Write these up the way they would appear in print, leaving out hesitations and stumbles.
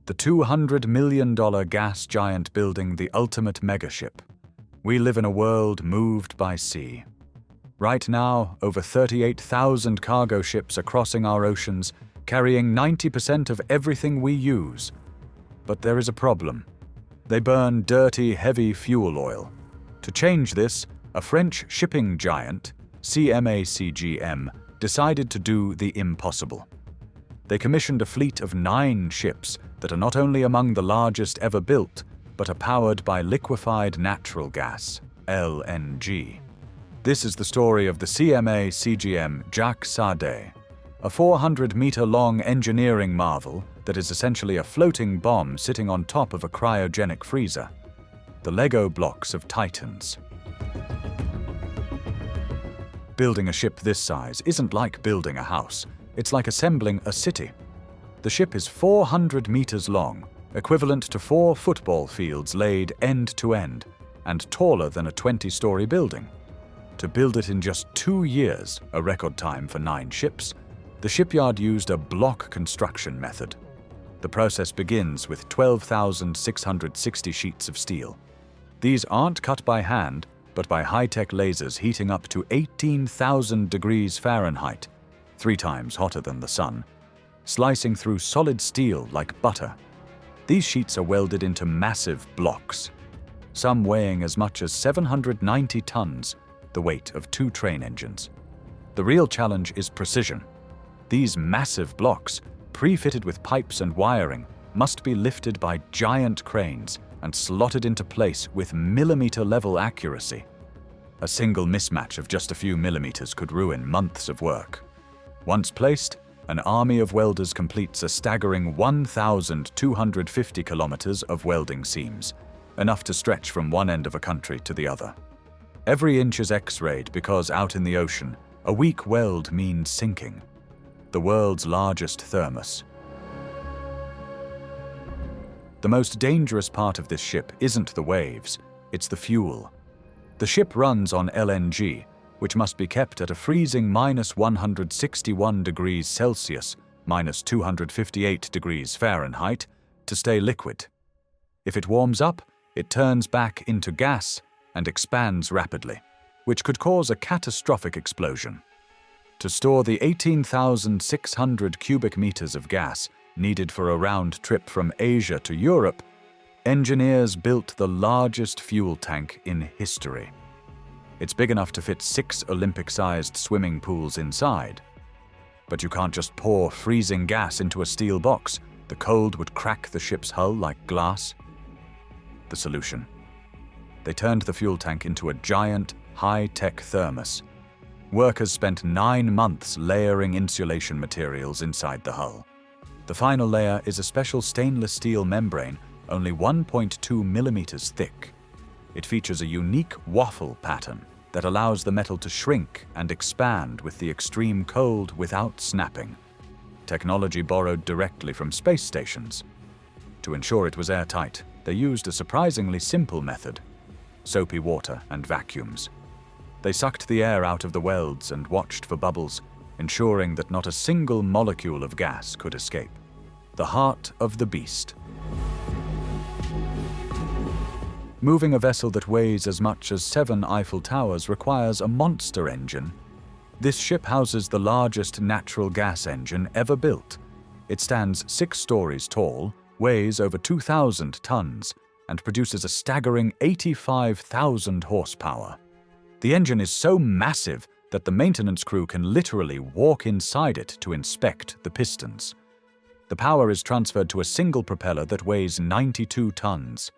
the $200 million gas giant building the ultimate megaship. We live in a world moved by sea. Right now, over 38,000 cargo ships are crossing our oceans, carrying 90% of everything we use. But there is a problem. They burn dirty, heavy fuel oil. To change this, a French shipping giant, CMA CGM, decided to do the impossible. They commissioned a fleet of 9 ships that are not only among the largest ever built, but are powered by liquefied natural gas, LNG. This is the story of the CMA CGM Jacques Saadé, a 400-meter-long engineering marvel that is essentially a floating bomb sitting on top of a cryogenic freezer. The Lego blocks of titans. Building a ship this size isn't like building a house. It's like assembling a city. The ship is 400 meters long, equivalent to 4 football fields laid end to end, and taller than a 20-story building. To build it in just 2 years, a record time for 9 ships, the shipyard used a block construction method. The process begins with 12,660 sheets of steel. These aren't cut by hand, but by high-tech lasers heating up to 18,000 degrees Fahrenheit, 3 times hotter than the sun, slicing through solid steel like butter. These sheets are welded into massive blocks, some weighing as much as 790 tons, the weight of 2 train engines. The real challenge is precision. These massive blocks, pre-fitted with pipes and wiring, must be lifted by giant cranes and slotted into place with millimeter-level accuracy. A single mismatch of just a few millimeters could ruin months of work. Once placed, an army of welders completes a staggering 1,250 kilometers of welding seams, enough to stretch from one end of a country to the other. Every inch is X-rayed because out in the ocean, a weak weld means sinking. The world's largest thermos. The most dangerous part of this ship isn't the waves, it's the fuel. The ship runs on LNG, which must be kept at a freezing -161 degrees Celsius, -258 degrees Fahrenheit, to stay liquid. If it warms up, it turns back into gas and expands rapidly, which could cause a catastrophic explosion. To store the 18,600 cubic meters of gas needed for a round trip from Asia to Europe, engineers built the largest fuel tank in history. It's big enough to fit 6 Olympic-sized swimming pools inside. But you can't just pour freezing gas into a steel box. The cold would crack the ship's hull like glass. The solution. They turned the fuel tank into a giant, high-tech thermos. Workers spent 9 months layering insulation materials inside the hull. The final layer is a special stainless steel membrane, only 1.2 millimeters thick. It features a unique waffle pattern that allows the metal to shrink and expand with the extreme cold without snapping. Technology borrowed directly from space stations. To ensure it was airtight, they used a surprisingly simple method: soapy water and vacuums. They sucked the air out of the welds and watched for bubbles, ensuring that not a single molecule of gas could escape. The heart of the beast. Moving a vessel that weighs as much as 7 Eiffel Towers requires a monster engine. This ship houses the largest natural gas engine ever built. It stands 6 stories tall, weighs over 2,000 tons, and produces a staggering 85,000 horsepower. The engine is so massive that the maintenance crew can literally walk inside it to inspect the pistons. The power is transferred to a single propeller that weighs 92 tons.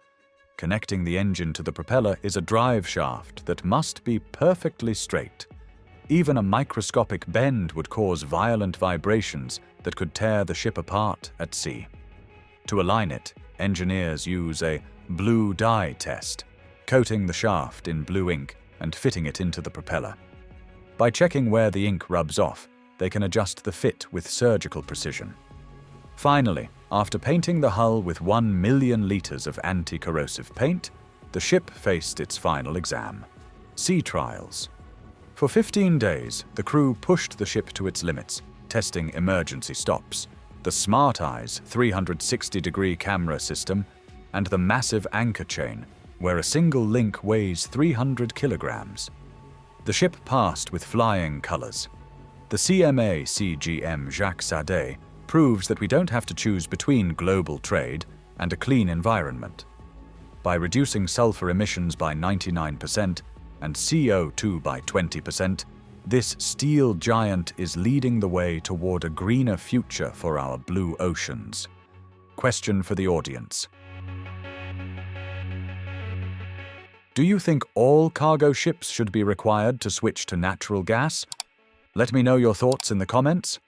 Connecting the engine to the propeller is a drive shaft that must be perfectly straight. Even a microscopic bend would cause violent vibrations that could tear the ship apart at sea. To align it, engineers use a blue dye test, coating the shaft in blue ink and fitting it into the propeller. By checking where the ink rubs off, they can adjust the fit with surgical precision. Finally, after painting the hull with 1 million liters of anti-corrosive paint, the ship faced its final exam: sea trials. For 15 days, the crew pushed the ship to its limits, testing emergency stops. the Smart Eyes 360-degree camera system, and the massive anchor chain, where a single link weighs 300 kilograms. The ship passed with flying colors. The CMA CGM Jacques Saadé proves that we don't have to choose between global trade and a clean environment. By reducing sulfur emissions by 99% and CO2 by 20%, this steel giant is leading the way toward a greener future for our blue oceans. Question for the audience. Do you think all cargo ships should be required to switch to natural gas? Let me know your thoughts in the comments.